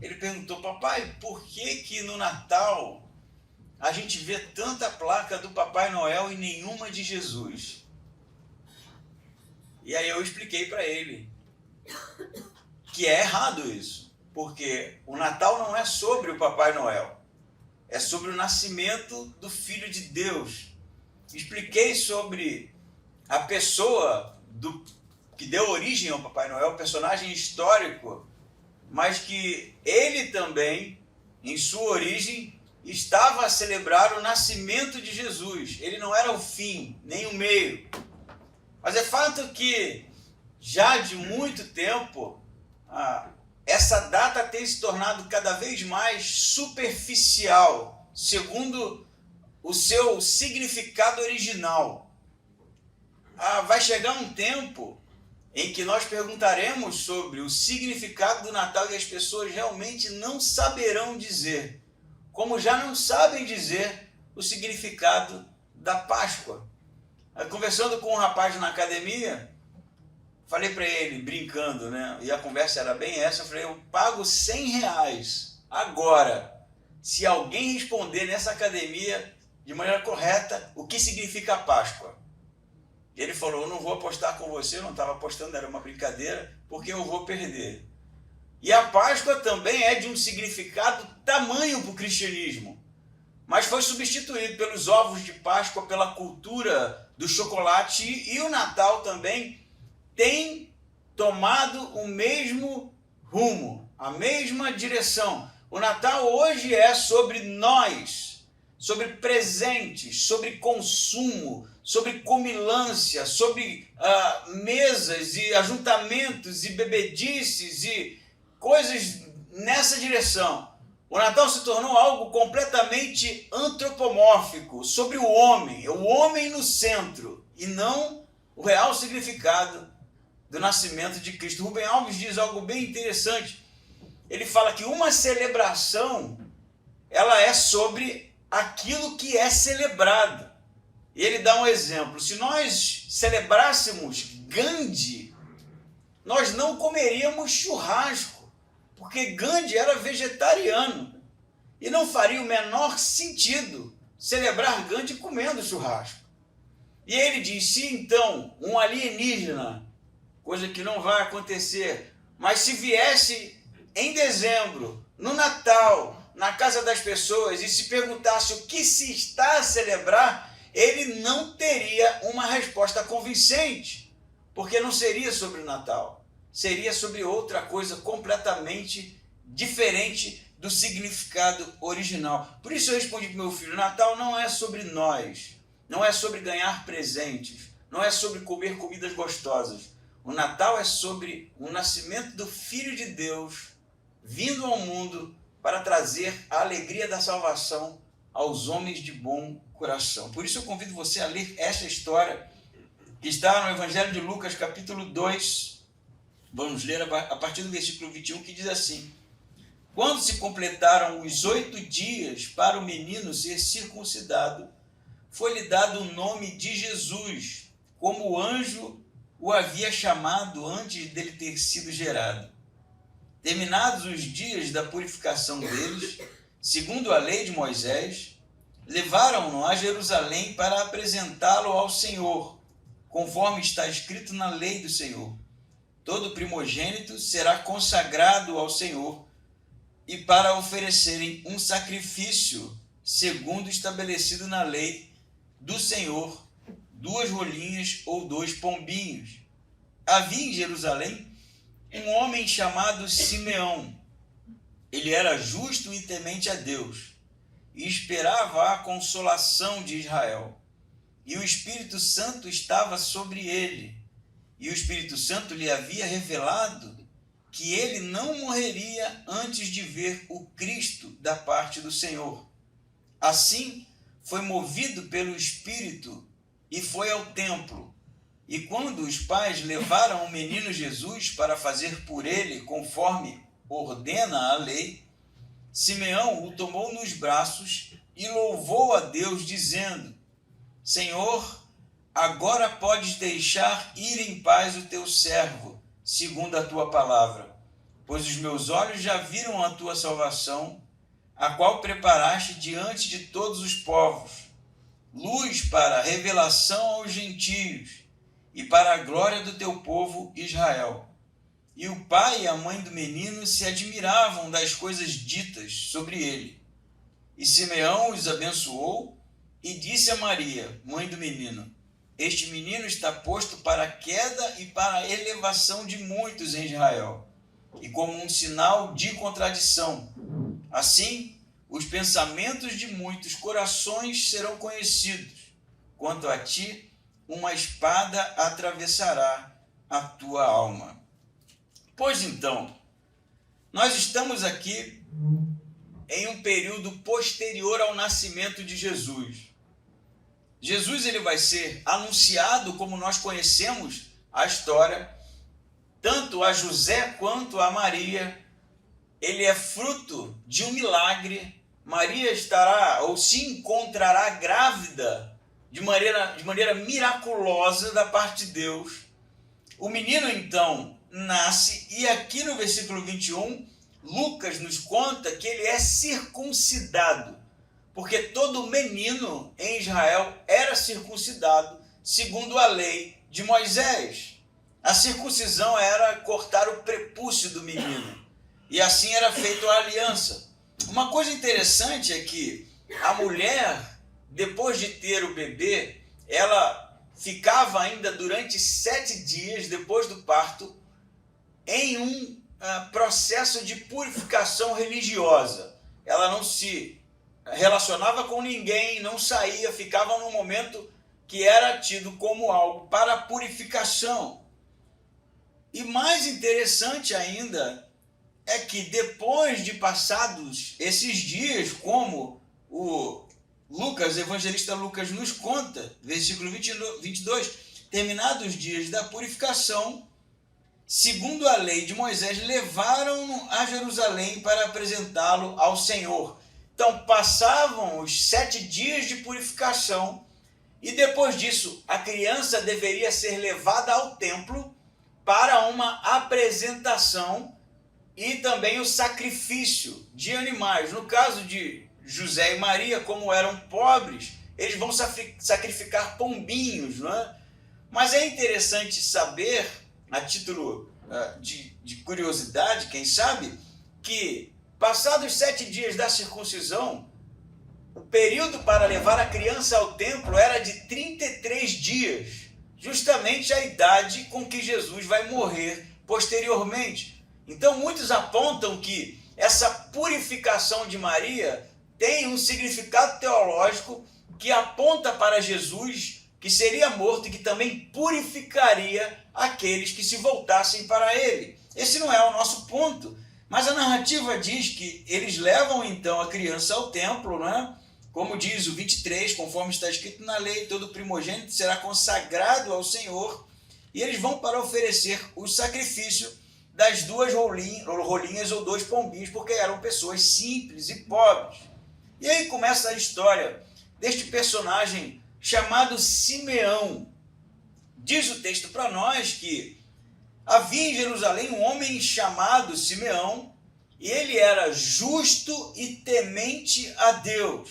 Ele perguntou: papai, por que que no Natal a gente vê tanta placa do Papai Noel e nenhuma de Jesus? E aí eu expliquei para ele que é errado isso, porque o Natal não é sobre o Papai Noel, é sobre o nascimento do Filho de Deus. Expliquei sobre a pessoa que deu origem ao Papai Noel, personagem histórico, mas que ele também, em sua origem, estava a celebrar o nascimento de Jesus. Ele não era o fim, nem o meio. Mas é fato que, já de muito tempo, essa data tem se tornado cada vez mais superficial, segundo o seu significado original. Vai chegar um tempo em que nós perguntaremos sobre o significado do Natal e as pessoas realmente não saberão dizer, como já não sabem dizer o significado da Páscoa. Conversando com um rapaz na academia, falei para ele, brincando, né? E a conversa era bem essa, eu falei: eu pago R$100 agora, se alguém responder nessa academia de maneira correta o que significa a Páscoa. E ele falou: eu não vou apostar com você, eu não estava apostando, era uma brincadeira, porque eu vou perder. E a Páscoa também é de um significado tamanho para o cristianismo, mas foi substituído pelos ovos de Páscoa, pela cultura do chocolate, e o Natal também tem tomado o mesmo rumo, a mesma direção. O Natal hoje é sobre nós, sobre presentes, sobre consumo, sobre comilância, sobre mesas e ajuntamentos e bebedices e coisas nessa direção. O Natal se tornou algo completamente antropomórfico, sobre o homem no centro, e não o real significado do nascimento de Cristo. Rubem Alves diz algo bem interessante. Ele fala que uma celebração, ela é sobre aquilo que é celebrado. E ele dá um exemplo: se nós celebrássemos Gandhi, nós não comeríamos churrasco, porque Gandhi era vegetariano e não faria o menor sentido celebrar Gandhi comendo churrasco. E ele diz: se então um alienígena, coisa que não vai acontecer, mas se viesse em dezembro, no Natal, na casa das pessoas, e se perguntasse o que se está a celebrar, ele não teria uma resposta convincente, porque não seria sobre o Natal, seria sobre outra coisa completamente diferente do significado original. Por isso eu respondi para o meu filho: Natal não é sobre nós, não é sobre ganhar presentes, não é sobre comer comidas gostosas. O Natal é sobre o nascimento do Filho de Deus vindo ao mundo para trazer a alegria da salvação aos homens de bom coração. Por isso eu convido você a ler esta história que está no Evangelho de Lucas, capítulo 2. Vamos ler a partir do versículo 21, que diz assim: quando se completaram os 8 dias para o menino ser circuncidado, foi-lhe dado o nome de Jesus, como o anjo o havia chamado antes dele ter sido gerado. Terminados os dias da purificação deles, segundo a lei de Moisés, levaram-no a Jerusalém para apresentá-lo ao Senhor, conforme está escrito na lei do Senhor. Todo primogênito será consagrado ao Senhor, e para oferecerem um sacrifício, segundo estabelecido na lei do Senhor, 2 rolinhas ou 2 pombinhos. Havia em Jerusalém um homem chamado Simeão. Ele era justo e temente a Deus, e esperava a consolação de Israel. E o Espírito Santo estava sobre ele, e o Espírito Santo lhe havia revelado que ele não morreria antes de ver o Cristo da parte do Senhor. Assim, foi movido pelo Espírito e foi ao templo. E quando os pais levaram o menino Jesus para fazer por ele conforme ordena a lei, Simeão o tomou nos braços e louvou a Deus, dizendo: Senhor, agora podes deixar ir em paz o teu servo, segundo a tua palavra, pois os meus olhos já viram a tua salvação, a qual preparaste diante de todos os povos, luz para a revelação aos gentios e para a glória do teu povo Israel. E o pai e a mãe do menino se admiravam das coisas ditas sobre ele. E Simeão os abençoou e disse a Maria, mãe do menino: este menino está posto para a queda e para a elevação de muitos em Israel, e como um sinal de contradição. Assim, os pensamentos de muitos corações serão conhecidos. Quanto a ti, uma espada atravessará a tua alma. Pois então, nós estamos aqui em um período posterior ao nascimento de Jesus. Jesus ele vai ser anunciado, como nós conhecemos a história, tanto a José quanto a Maria. Ele é fruto de um milagre. Maria estará ou se encontrará grávida de maneira miraculosa da parte de Deus. O menino então nasce e aqui no versículo 21, Lucas nos conta que ele é circuncidado, porque todo menino em Israel era circuncidado segundo a lei de Moisés. A circuncisão era cortar o prepúcio do menino, e assim era feita a aliança. Uma coisa interessante é que a mulher, depois de ter o bebê, ela ficava ainda durante 7 dias depois do parto em um processo de purificação religiosa. Ela não se relacionava com ninguém, não saía, ficava num momento que era tido como algo para purificação. E mais interessante ainda é que depois de passados esses dias, como o evangelista Lucas nos conta, versículo 22, terminados os dias da purificação, segundo a lei de Moisés, levaram-no a Jerusalém para apresentá-lo ao Senhor. Então passavam os 7 dias de purificação e depois disso a criança deveria ser levada ao templo para uma apresentação e também o sacrifício de animais. No caso de José e Maria, como eram pobres, eles vão sacrificar pombinhos, não é? Mas é interessante saber, a título de curiosidade, quem sabe, que passados 7 dias da circuncisão, o período para levar a criança ao templo era de 33 dias, justamente a idade com que Jesus vai morrer posteriormente. Então muitos apontam que essa purificação de Maria tem um significado teológico que aponta para Jesus, que seria morto e que também purificaria aqueles que se voltassem para ele. Esse não é o nosso ponto, mas a narrativa diz que eles levam então a criança ao templo, né? Como diz o 23, conforme está escrito na lei, todo primogênito será consagrado ao Senhor, e eles vão para oferecer o sacrifício das 2 rolinhas ou 2 pombinhos, porque eram pessoas simples e pobres. E aí começa a história deste personagem chamado Simeão. Diz o texto para nós que havia em Jerusalém um homem chamado Simeão, e ele era justo e temente a Deus,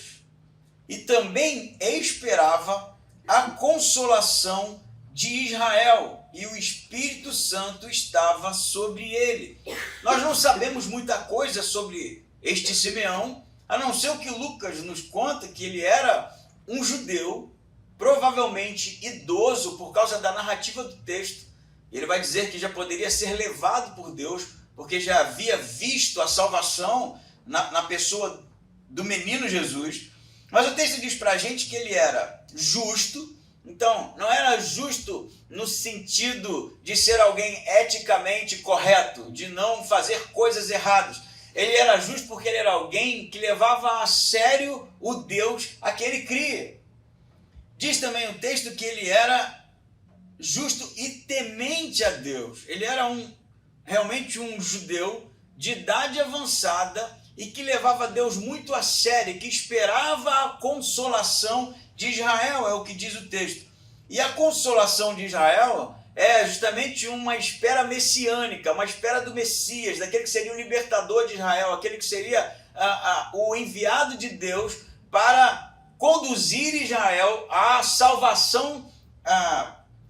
e também esperava a consolação de Israel, e o Espírito Santo estava sobre ele. Nós não sabemos muita coisa sobre este Simeão, a não ser o que Lucas nos conta, que ele era um judeu, provavelmente idoso por causa da narrativa do texto. Ele vai dizer que já poderia ser levado por Deus, porque já havia visto a salvação na pessoa do menino Jesus. Mas o texto diz para a gente que ele era justo. Então, não era justo no sentido de ser alguém eticamente correto, de não fazer coisas erradas. Ele era justo porque ele era alguém que levava a sério o Deus a que ele cria. Diz também o texto que ele era justo e temente a Deus. Ele era realmente um judeu de idade avançada e que levava Deus muito a sério, que esperava a consolação de Israel, é o que diz o texto. E a consolação de Israel é justamente uma espera messiânica, uma espera do Messias, daquele que seria o libertador de Israel, aquele que seria o enviado de Deus para conduzir Israel à salvação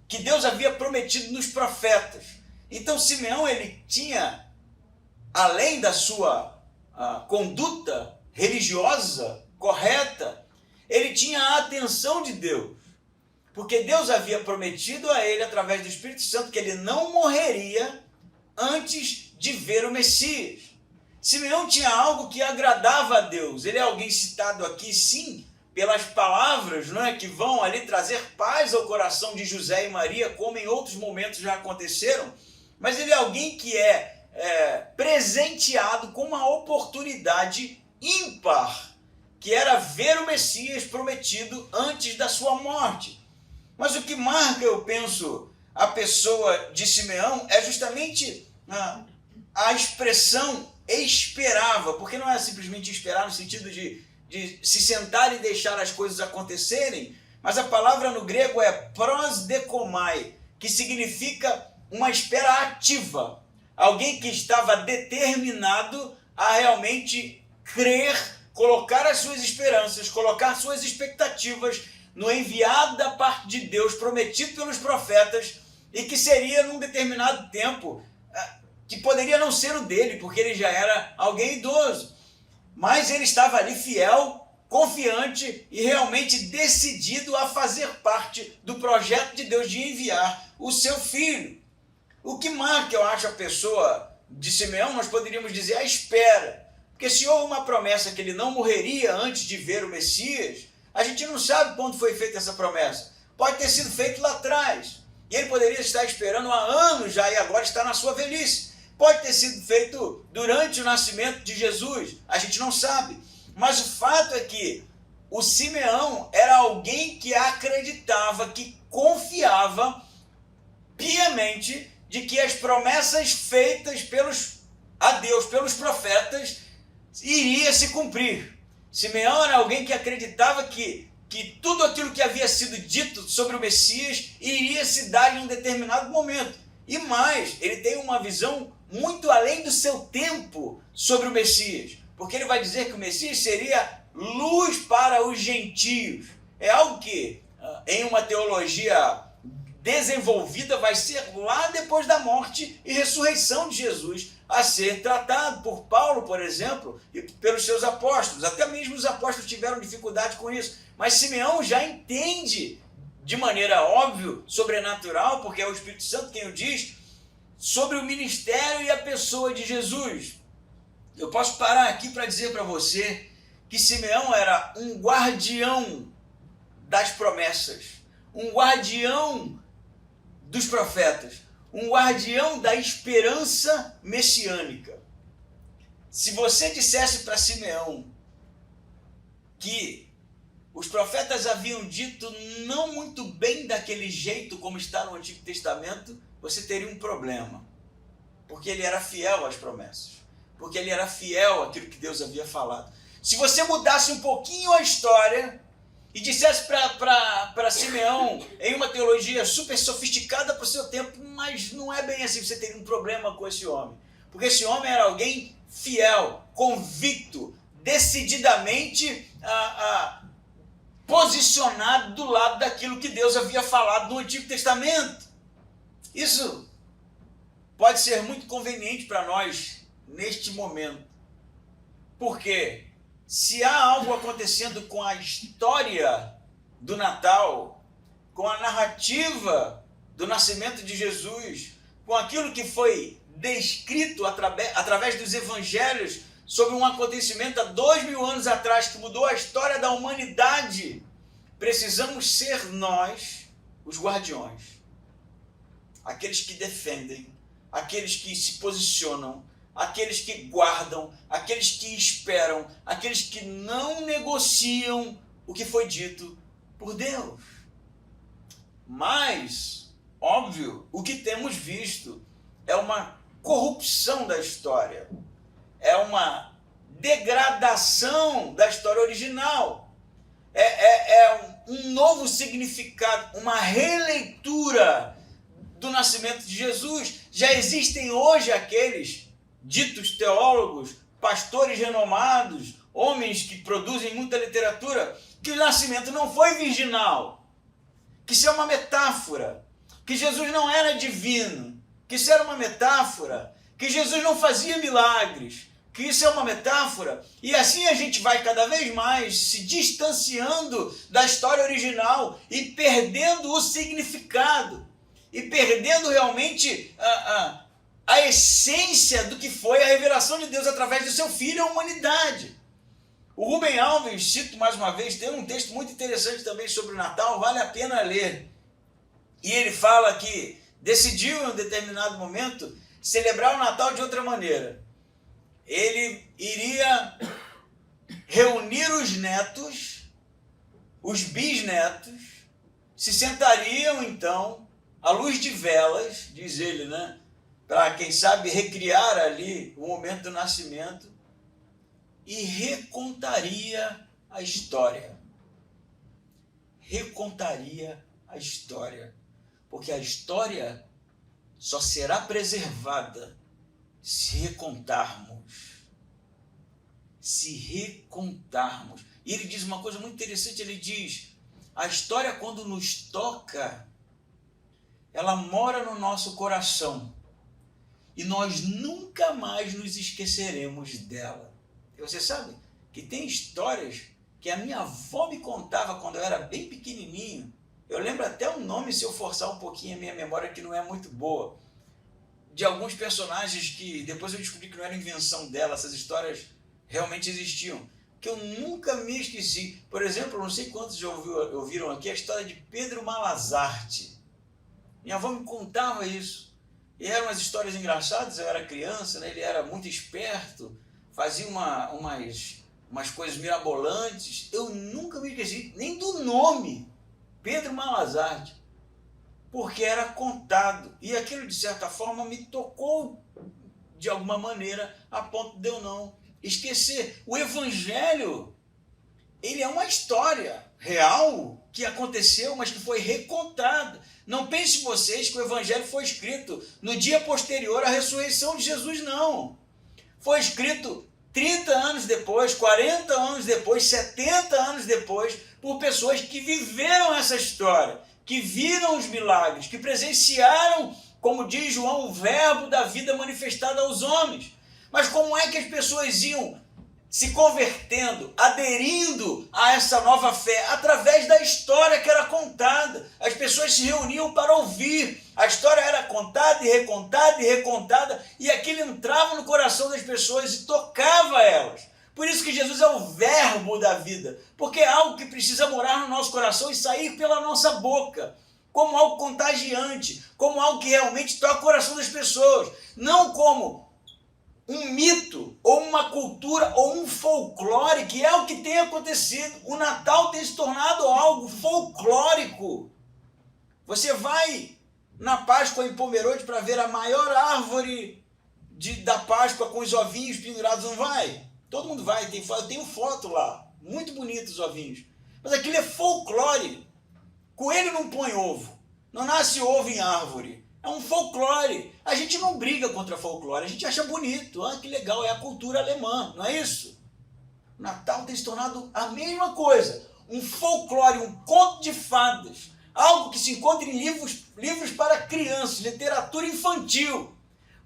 que Deus havia prometido nos profetas. Então Simeão, ele tinha, além da sua conduta religiosa correta, ele tinha a atenção de Deus, porque Deus havia prometido a ele, através do Espírito Santo, que ele não morreria antes de ver o Messias. Simeão tinha algo que agradava a Deus. Ele é alguém citado aqui, sim, pelas palavras, não é, que vão ali trazer paz ao coração de José e Maria, como em outros momentos já aconteceram, mas ele é alguém que é presenteado com uma oportunidade ímpar, que era ver o Messias prometido antes da sua morte. Mas o que marca, eu penso, a pessoa de Simeão é justamente a expressão esperava, porque não é simplesmente esperar no sentido de se sentar e deixar as coisas acontecerem, mas a palavra no grego é prosdekomai, que significa uma espera ativa, alguém que estava determinado a realmente crer, colocar as suas esperanças, colocar suas expectativas no enviado da parte de Deus, prometido pelos profetas, e que seria num determinado tempo, que poderia não ser o dele, porque ele já era alguém idoso, mas ele estava ali fiel, confiante e realmente decidido a fazer parte do projeto de Deus de enviar o seu filho. O que marca, eu acho, a pessoa de Simeão, nós poderíamos dizer a espera, porque se houve uma promessa que ele não morreria antes de ver o Messias, a gente não sabe quando foi feita essa promessa. Pode ter sido feito lá atrás. E ele poderia estar esperando há anos já e agora está na sua velhice. Pode ter sido feito durante o nascimento de Jesus. A gente não sabe. Mas o fato é que o Simeão era alguém que acreditava, que confiava piamente de que as promessas feitas a Deus pelos profetas iria se cumprir. Simeão era alguém que acreditava que tudo aquilo que havia sido dito sobre o Messias iria se dar em um determinado momento. E mais, ele tem uma visão muito além do seu tempo sobre o Messias, porque ele vai dizer que o Messias seria luz para os gentios. É algo que, em uma teologia desenvolvida, vai ser lá depois da morte e ressurreição de Jesus, a ser tratado por Paulo, por exemplo, e pelos seus apóstolos. Até mesmo os apóstolos tiveram dificuldade com isso, mas Simeão já entende de maneira óbvia, sobrenatural, porque é o Espírito Santo quem o diz, sobre o ministério e a pessoa de Jesus. Eu posso parar aqui para dizer para você que Simeão era um guardião das promessas, um guardião dos profetas, um guardião da esperança messiânica. Se você dissesse para Simeão que os profetas haviam dito não muito bem daquele jeito como está no Antigo Testamento, você teria um problema, porque ele era fiel às promessas, porque ele era fiel àquilo que Deus havia falado. Se você mudasse um pouquinho a história e dissesse para Simeão, em uma teologia super sofisticada para o seu tempo, mas não é bem assim, você teria um problema com esse homem, porque esse homem era alguém fiel, convicto, decididamente posicionado do lado daquilo que Deus havia falado no Antigo Testamento. Isso pode ser muito conveniente para nós neste momento, porque se há algo acontecendo com a história do Natal, com a narrativa do nascimento de Jesus, com aquilo que foi descrito através dos evangelhos sobre um acontecimento há 2000 anos atrás que mudou a história da humanidade, precisamos ser nós os guardiões, aqueles que defendem, aqueles que se posicionam, aqueles que guardam, aqueles que esperam, aqueles que não negociam o que foi dito por Deus. Mas, óbvio, o que temos visto é uma corrupção da história, é uma degradação da história original, é um novo significado, uma releitura do nascimento de Jesus. Já existem hoje aqueles ditos teólogos, pastores renomados, homens que produzem muita literatura, que o nascimento não foi virginal, que isso é uma metáfora, que Jesus não era divino, que isso era uma metáfora, que Jesus não fazia milagres, que isso é uma metáfora, e assim a gente vai cada vez mais se distanciando da história original e perdendo o significado, e perdendo realmente a essência do que foi a revelação de Deus através do seu Filho à humanidade. O Rubem Alves, cito mais uma vez, tem um texto muito interessante também sobre o Natal, vale a pena ler. E ele fala que decidiu em um determinado momento celebrar o Natal de outra maneira. Ele iria reunir os netos, os bisnetos, se sentariam então à luz de velas, diz ele, né? Para, quem sabe, recriar ali o momento do nascimento, e recontaria a história. Recontaria a história. Porque a história só será preservada se recontarmos. Se recontarmos. E ele diz uma coisa muito interessante, ele diz, a história quando nos toca, ela mora no nosso coração. E nós nunca mais nos esqueceremos dela. E você sabe que tem histórias que a minha avó me contava quando eu era bem pequenininho. Eu lembro até o nome, se eu forçar um pouquinho a minha memória, que não é muito boa, de alguns personagens que depois eu descobri que não era invenção dela, essas histórias realmente existiam, que eu nunca me esqueci. Por exemplo, não sei quantos já ouviram aqui a história de Pedro Malazarte. Minha avó me contava isso. E eram umas histórias engraçadas, eu era criança, né? Ele era muito esperto, fazia umas coisas mirabolantes. Eu nunca me esqueci nem do nome, Pedro Malazarte, porque era contado. E aquilo, de certa forma, me tocou de alguma maneira, a ponto de eu não esquecer. O Evangelho, ele é uma história real que aconteceu, mas que foi recontada. Não pense vocês que o Evangelho foi escrito no dia posterior à ressurreição de Jesus, não. Foi escrito 30 anos depois, 40 anos depois, 70 anos depois, por pessoas que viveram essa história, que viram os milagres, que presenciaram, como diz João, o verbo da vida manifestado aos homens. Mas como é que as pessoas iam se convertendo, aderindo a essa nova fé? Através da história que era contada. As pessoas se reuniam para ouvir. A história era contada e recontada e recontada, e aquilo entrava no coração das pessoas e tocava elas. Por isso que Jesus é o verbo da vida, porque é algo que precisa morar no nosso coração e sair pela nossa boca, como algo contagiante, como algo que realmente toca o coração das pessoas, não como um mito, ou uma cultura, ou um folclore, que é o que tem acontecido. O Natal tem se tornado algo folclórico. Você vai na Páscoa em Pomerode para ver a maior árvore da Páscoa com os ovinhos pendurados, não vai? Todo mundo vai, eu tenho foto lá, muito bonitos os ovinhos. Mas aquilo é folclore. Coelho não põe ovo, não nasce ovo em árvore. É um folclore. A gente não briga contra folclore, a gente acha bonito. Ah, que legal, é a cultura alemã, não é isso? O Natal tem se tornado a mesma coisa. Um folclore, um conto de fadas. Algo que se encontra em livros para crianças, literatura infantil.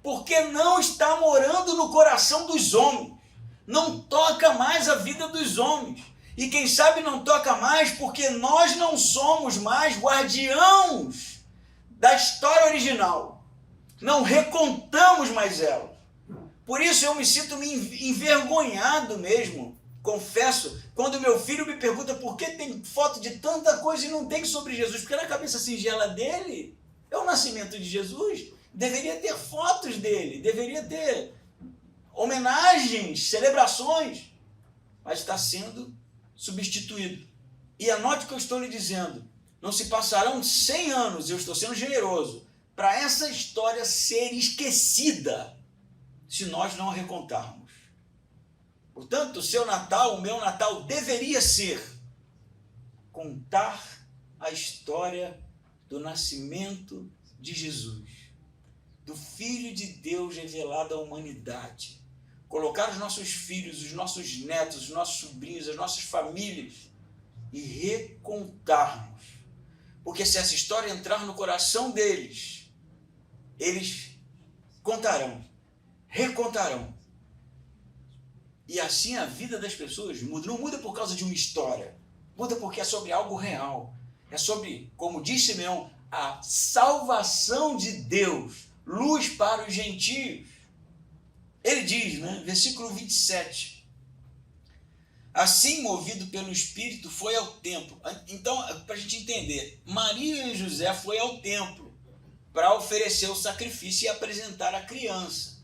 Porque não está morando no coração dos homens. Não toca mais a vida dos homens. E quem sabe não toca mais porque nós não somos mais guardiãos da história original. Não recontamos mais ela. Por isso eu me sinto envergonhado mesmo, confesso, quando meu filho me pergunta por que tem foto de tanta coisa e não tem sobre Jesus. Porque na cabeça singela dele é o nascimento de Jesus. Deveria ter fotos dele, deveria ter homenagens, celebrações, mas está sendo substituído. E anote o que eu estou lhe dizendo, não se passarão 100 anos, eu estou sendo generoso, para essa história ser esquecida, se nós não a recontarmos. Portanto, o seu Natal, o meu Natal, deveria ser contar a história do nascimento de Jesus, do Filho de Deus revelado à humanidade. Colocar os nossos filhos, os nossos netos, os nossos sobrinhos, as nossas famílias e recontarmos. Porque se essa história entrar no coração deles, eles contarão, recontarão. E assim a vida das pessoas muda. Não muda por causa de uma história, muda porque é sobre algo real. É sobre, como diz Simeão, a salvação de Deus, luz para os gentios. Ele diz, versículo 27, assim, movido pelo Espírito, foi ao templo. Então, para a gente entender, Maria e José foi ao templo para oferecer o sacrifício e apresentar a criança.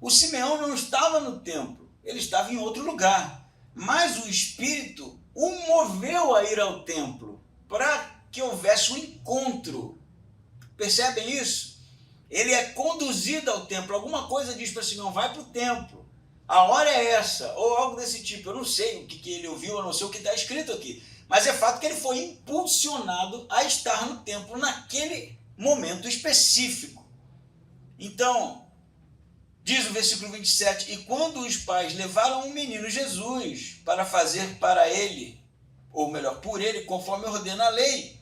O Simeão não estava no templo, ele estava em outro lugar, mas o Espírito o moveu a ir ao templo para que houvesse um encontro. Percebem isso? Ele é conduzido ao templo. Alguma coisa diz para Simeão, vai para o templo. A hora é essa, ou algo desse tipo. Eu não sei o que ele ouviu, eu não sei o que está escrito aqui. Mas é fato que ele foi impulsionado a estar no templo naquele momento específico. Então, diz o versículo 27, e quando os pais levaram o menino Jesus para fazer para ele, ou melhor, por ele, conforme ordena a lei,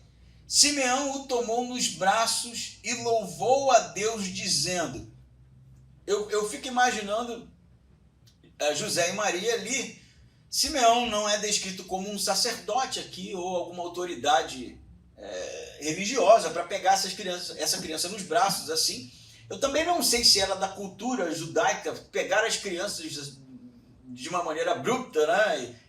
Simeão o tomou nos braços e louvou a Deus, dizendo... Eu fico imaginando José e Maria ali. Simeão não é descrito como um sacerdote aqui, ou alguma autoridade religiosa para pegar essa criança nos braços assim. Eu também não sei se era da cultura judaica pegar as crianças de uma maneira abrupta,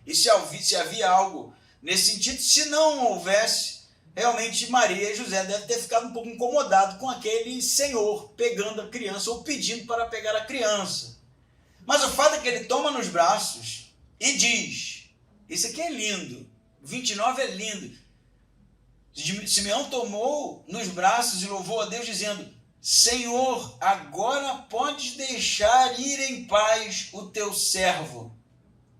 e se havia algo nesse sentido. Se não houvesse, realmente Maria e José devem ter ficado um pouco incomodados com aquele senhor pegando a criança ou pedindo para pegar a criança. Mas o fato é que ele toma nos braços e diz, isso aqui é lindo, 29 é lindo, Simeão tomou nos braços e louvou a Deus, dizendo, Senhor, agora podes deixar ir em paz o teu servo,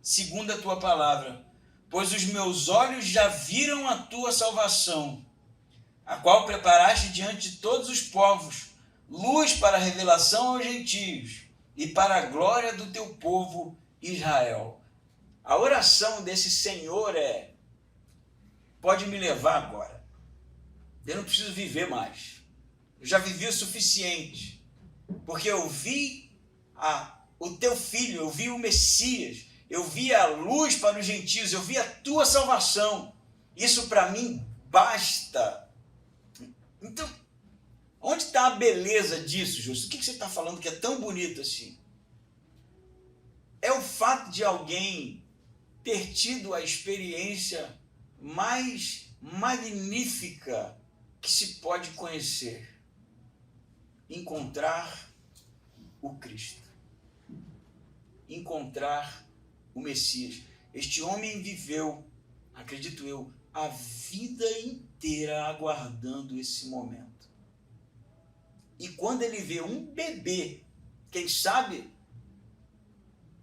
segundo a tua palavra, pois os meus olhos já viram a tua salvação, a qual preparaste diante de todos os povos, luz para a revelação aos gentios e para a glória do teu povo Israel. A oração desse Senhor é, pode me levar agora, eu não preciso viver mais, eu já vivi o suficiente, porque eu vi o teu filho, eu vi o Messias, eu vi a luz para os gentios, eu vi a tua salvação, isso para mim basta. Então, onde está a beleza disso, Justo? O que você está falando que é tão bonito assim? É o fato de alguém ter tido a experiência mais magnífica que se pode conhecer. Encontrar o Cristo. Encontrar o Messias. Este homem viveu, acredito eu, a vida inteira aguardando esse momento. E quando ele vê um bebê, quem sabe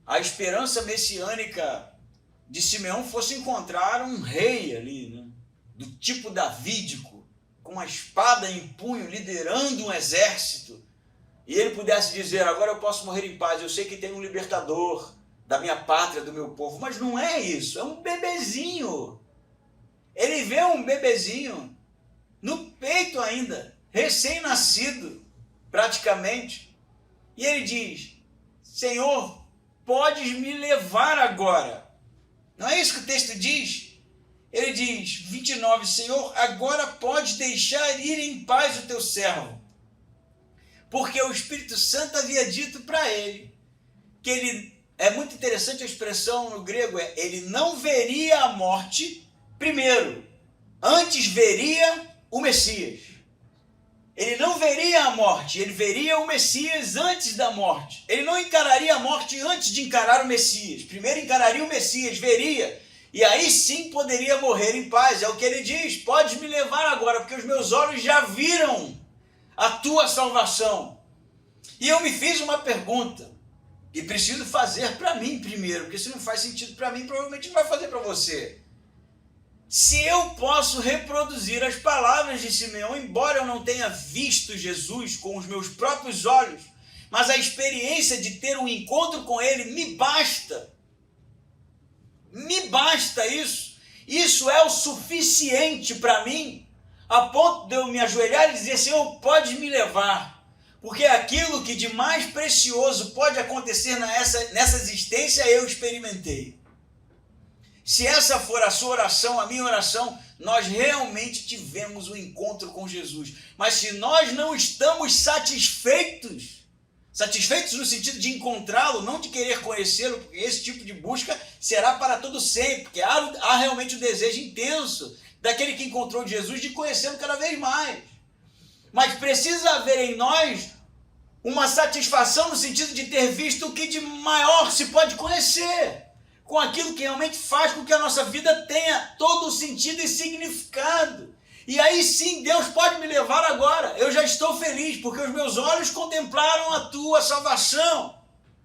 a esperança messiânica de Simeão fosse encontrar um rei ali, do tipo davídico, com uma espada em punho, liderando um exército, e ele pudesse dizer, agora eu posso morrer em paz, eu sei que tem um libertador da minha pátria, do meu povo, mas não é isso, é um bebezinho. Ele vê um bebezinho no peito ainda, recém-nascido, praticamente, e ele diz, Senhor, podes me levar agora. Não é isso que o texto diz? Ele diz, 29, Senhor, agora podes deixar ir em paz o teu servo. Porque o Espírito Santo havia dito para ele que ele, é muito interessante a expressão no grego, ele não veria a morte primeiro, antes veria o Messias. Ele não veria a morte, ele veria o Messias antes da morte. Ele não encararia a morte antes de encarar o Messias. Primeiro encararia o Messias, veria, e aí sim poderia morrer em paz. É o que ele diz, pode me levar agora, porque os meus olhos já viram a tua salvação. E eu me fiz uma pergunta, e preciso fazer para mim primeiro, porque se não faz sentido para mim, provavelmente não vai fazer para você. Se eu posso reproduzir as palavras de Simeão, embora eu não tenha visto Jesus com os meus próprios olhos, mas a experiência de ter um encontro com ele me basta. Me basta isso. Isso é o suficiente para mim, a ponto de eu me ajoelhar e dizer: Senhor, pode me levar. Porque aquilo que de mais precioso pode acontecer nessa existência, eu experimentei. Se essa for a sua oração, a minha oração, nós realmente tivemos um encontro com Jesus. Mas se nós não estamos satisfeitos no sentido de encontrá-lo, não de querer conhecê-lo, porque esse tipo de busca será para todo sempre, porque há realmente o desejo intenso daquele que encontrou Jesus de conhecê-lo cada vez mais. Mas precisa haver em nós uma satisfação no sentido de ter visto o que de maior se pode conhecer, com aquilo que realmente faz com que a nossa vida tenha todo o sentido e significado. E aí sim, Deus pode me levar agora. Eu já estou feliz, porque os meus olhos contemplaram a tua salvação.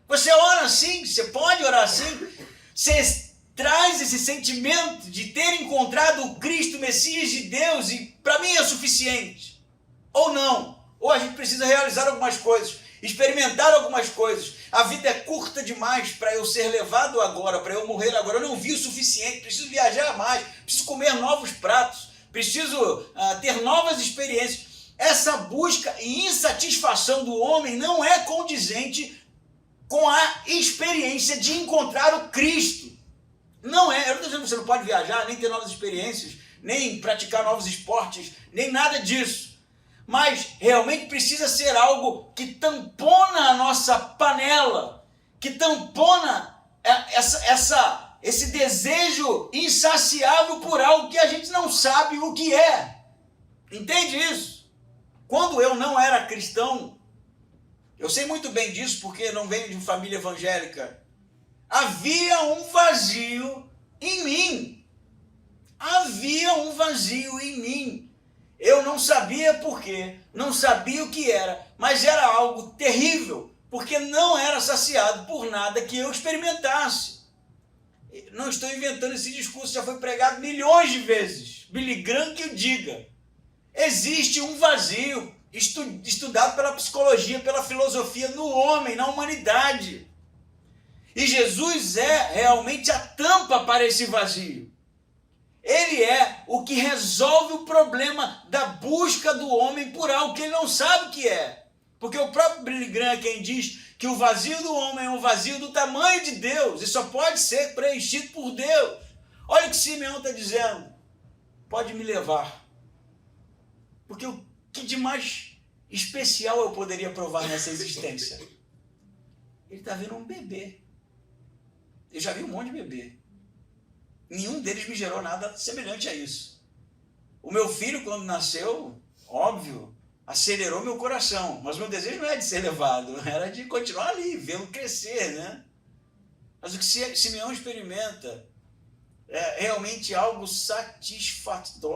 Você ora assim? Você pode orar assim? Você traz esse sentimento de ter encontrado o Cristo, o Messias de Deus, e para mim é suficiente. Ou não. Ou a gente precisa realizar algumas coisas, experimentar algumas coisas. A vida é curta demais para eu ser levado agora, para eu morrer agora. Eu não vi o suficiente, preciso viajar mais, preciso comer novos pratos, preciso ter novas experiências. Essa busca e insatisfação do homem não é condizente com a experiência de encontrar o Cristo. Não é. Eu não estou dizendo que você não pode viajar, nem ter novas experiências, nem praticar novos esportes, nem nada disso. Mas realmente precisa ser algo que tampona a nossa panela, que tampona esse desejo insaciável por algo que a gente não sabe o que é. Entende isso? Quando eu não era cristão, eu sei muito bem disso porque não venho de uma família evangélica, havia um vazio em mim. Havia um vazio em mim. Eu não sabia por quê, não sabia o que era, mas era algo terrível, porque não era saciado por nada que eu experimentasse. Não estou inventando esse discurso, já foi pregado milhões de vezes. Billy Graham que o diga. Existe um vazio estudado pela psicologia, pela filosofia no homem, na humanidade. E Jesus é realmente a tampa para esse vazio. Ele é o que resolve o problema da busca do homem por algo que ele não sabe o que é. Porque o próprio Billy Graham é quem diz que o vazio do homem é um vazio do tamanho de Deus e só pode ser preenchido por Deus. Olha o que Simeão está dizendo. Pode me levar. Porque o que de mais especial eu poderia provar nessa existência? Ele está vendo um bebê. Eu já vi um monte de bebê. Nenhum deles me gerou nada semelhante a isso. O meu filho, quando nasceu, óbvio, acelerou meu coração. Mas meu desejo não era de ser levado, era de continuar ali, vê-lo crescer, né? Mas o que Simeão experimenta é realmente algo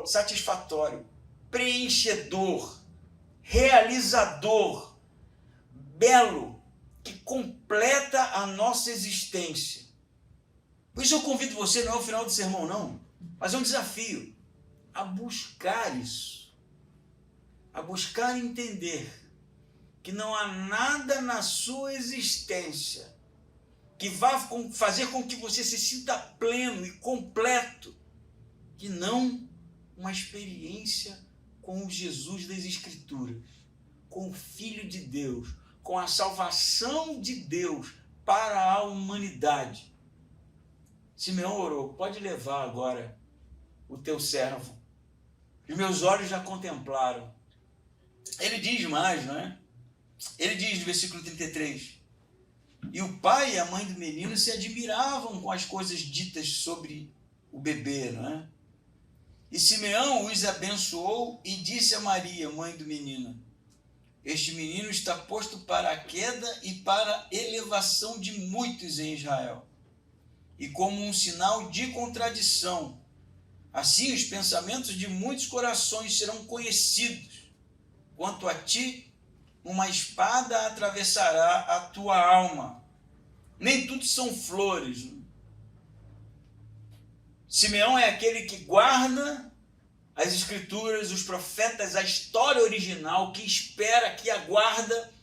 satisfatório, preenchedor, realizador, belo, que completa a nossa existência. Por isso eu convido você, não é o final do sermão não, mas é um desafio, a buscar isso, a buscar entender que não há nada na sua existência que vá fazer com que você se sinta pleno e completo, que não uma experiência com o Jesus das Escrituras, com o Filho de Deus, com a salvação de Deus para a humanidade. Simeão orou, pode levar agora o teu servo. Os meus olhos já contemplaram. Ele diz mais, não é? Ele diz no versículo 33, e o pai e a mãe do menino se admiravam com as coisas ditas sobre o bebê, não é? E Simeão os abençoou e disse a Maria, mãe do menino, este menino está posto para a queda e para a elevação de muitos em Israel, e como um sinal de contradição. Assim os pensamentos de muitos corações serão conhecidos. Quanto a ti, uma espada atravessará a tua alma. Nem tudo são flores. Simeão é aquele que guarda as escrituras, os profetas, a história original, que espera, que aguarda.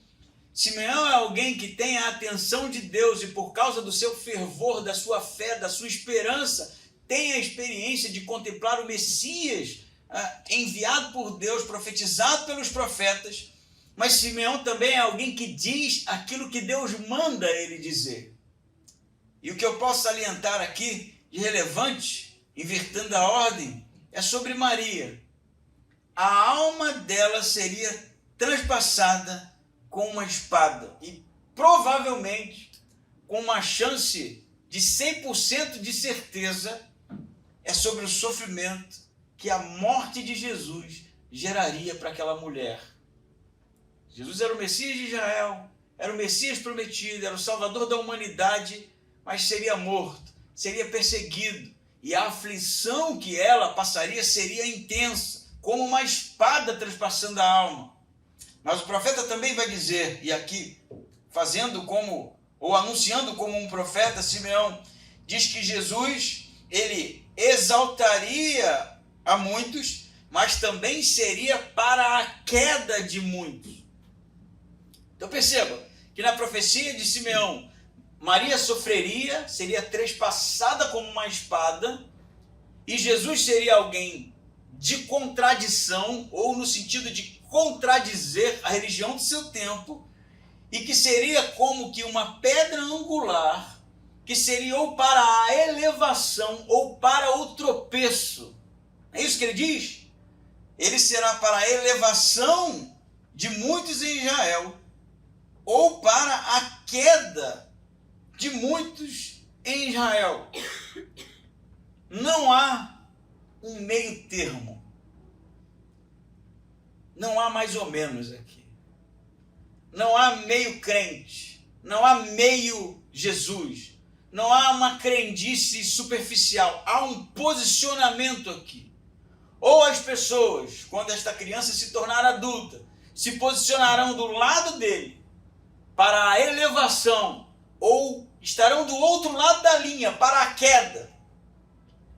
Simeão é alguém que tem a atenção de Deus e por causa do seu fervor, da sua fé, da sua esperança, tem a experiência de contemplar o Messias enviado por Deus, profetizado pelos profetas. Mas Simeão também é alguém que diz aquilo que Deus manda ele dizer. E o que eu posso salientar aqui de relevante, invertendo a ordem, é sobre Maria. A alma dela seria transpassada com uma espada e provavelmente com uma chance de 100% de certeza é sobre o sofrimento que a morte de Jesus geraria para aquela mulher. Jesus era o Messias de Israel, era o Messias prometido, era o Salvador da humanidade, mas seria morto, seria perseguido, e a aflição que ela passaria seria intensa, como uma espada transpassando a alma. Mas o profeta também vai dizer, e aqui fazendo como, ou anunciando como um profeta, Simeão diz que Jesus, ele exaltaria a muitos, mas também seria para a queda de muitos. Então perceba que na profecia de Simeão, Maria sofreria, seria trespassada como uma espada, e Jesus seria alguém de contradição, ou no sentido de contradizer a religião do seu tempo, e que seria como que uma pedra angular, que seria ou para a elevação ou para o tropeço. É isso que ele diz? Ele será para a elevação de muitos em Israel, ou para a queda de muitos em Israel. Não há um meio termo. Não há mais ou menos aqui. Não há meio crente. Não há meio Jesus. Não há uma crendice superficial. Há um posicionamento aqui. Ou as pessoas, quando esta criança se tornar adulta, se posicionarão do lado dele para a elevação, ou estarão do outro lado da linha para a queda.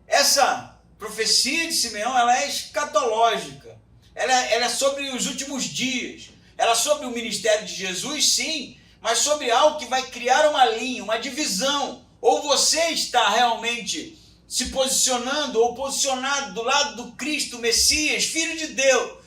Essa profecia de Simeão, ela é escatológica. Ela é sobre os últimos dias. Ela é sobre o ministério de Jesus, sim, mas sobre algo que vai criar uma linha, uma divisão. Ou você está realmente se posicionando ou posicionado do lado do Cristo, Messias, Filho de Deus,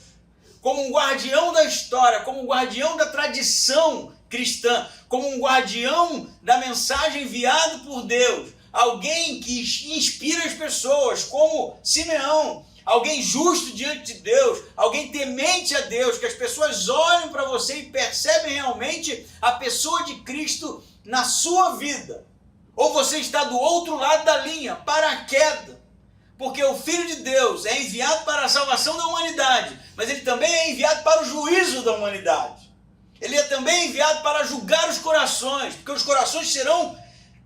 como um guardião da história, como um guardião da tradição cristã, como um guardião da mensagem enviado por Deus, alguém que inspira as pessoas, como Simeão, alguém justo diante de Deus, alguém temente a Deus, que as pessoas olhem para você e percebem realmente a pessoa de Cristo na sua vida. Ou você está do outro lado da linha, para a queda, porque o Filho de Deus é enviado para a salvação da humanidade, mas ele também é enviado para o juízo da humanidade. Ele é também enviado para julgar os corações, porque os corações serão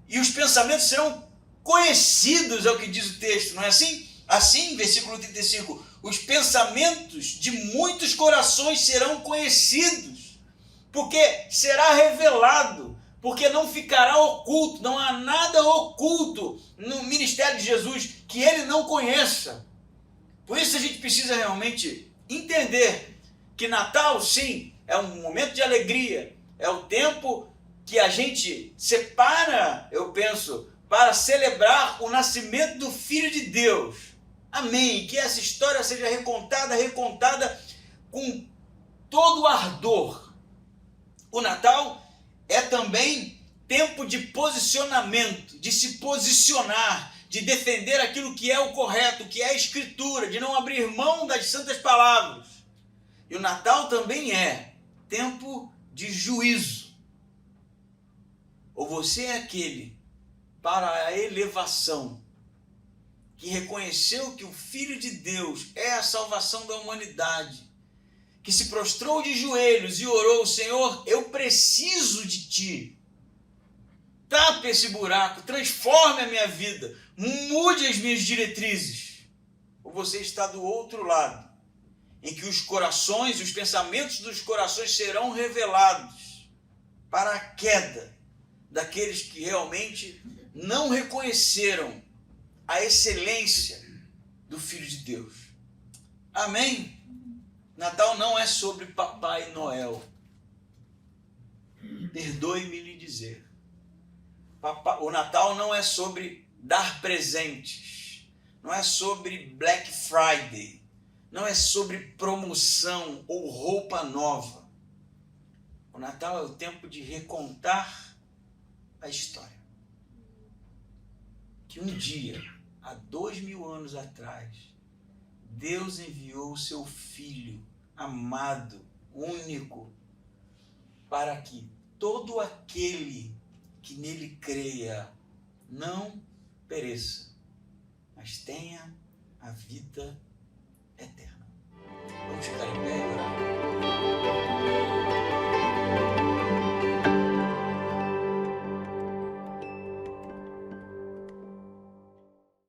e os pensamentos serão conhecidos, é o que diz o texto, não é assim? Assim, versículo 35, os pensamentos de muitos corações serão conhecidos, porque será revelado, porque não ficará oculto, não há nada oculto no ministério de Jesus que ele não conheça. Por isso a gente precisa realmente entender que Natal, sim, é um momento de alegria, é o tempo que a gente separa, eu penso, para celebrar o nascimento do Filho de Deus. Amém. Que essa história seja recontada com todo o ardor. O Natal é também tempo de posicionamento, de se posicionar, de defender aquilo que é o correto, que é a Escritura, de não abrir mão das santas palavras. E o Natal também é tempo de juízo. Ou você é aquele para a elevação, que reconheceu que o Filho de Deus é a salvação da humanidade, que se prostrou de joelhos e orou: Senhor, eu preciso de Ti. Tape esse buraco, transforme a minha vida, mude as minhas diretrizes. Ou você está do outro lado, em que os corações, os pensamentos dos corações serão revelados para a queda daqueles que realmente não reconheceram a excelência do Filho de Deus. Amém? Natal não é sobre Papai Noel. Perdoe-me lhe dizer. O Natal não é sobre dar presentes. Não é sobre Black Friday. Não é sobre promoção ou roupa nova. O Natal é o tempo de recontar a história. Que um dia, há 2000 anos atrás, Deus enviou o seu Filho amado, único, para que todo aquele que nele creia não pereça, mas tenha a vida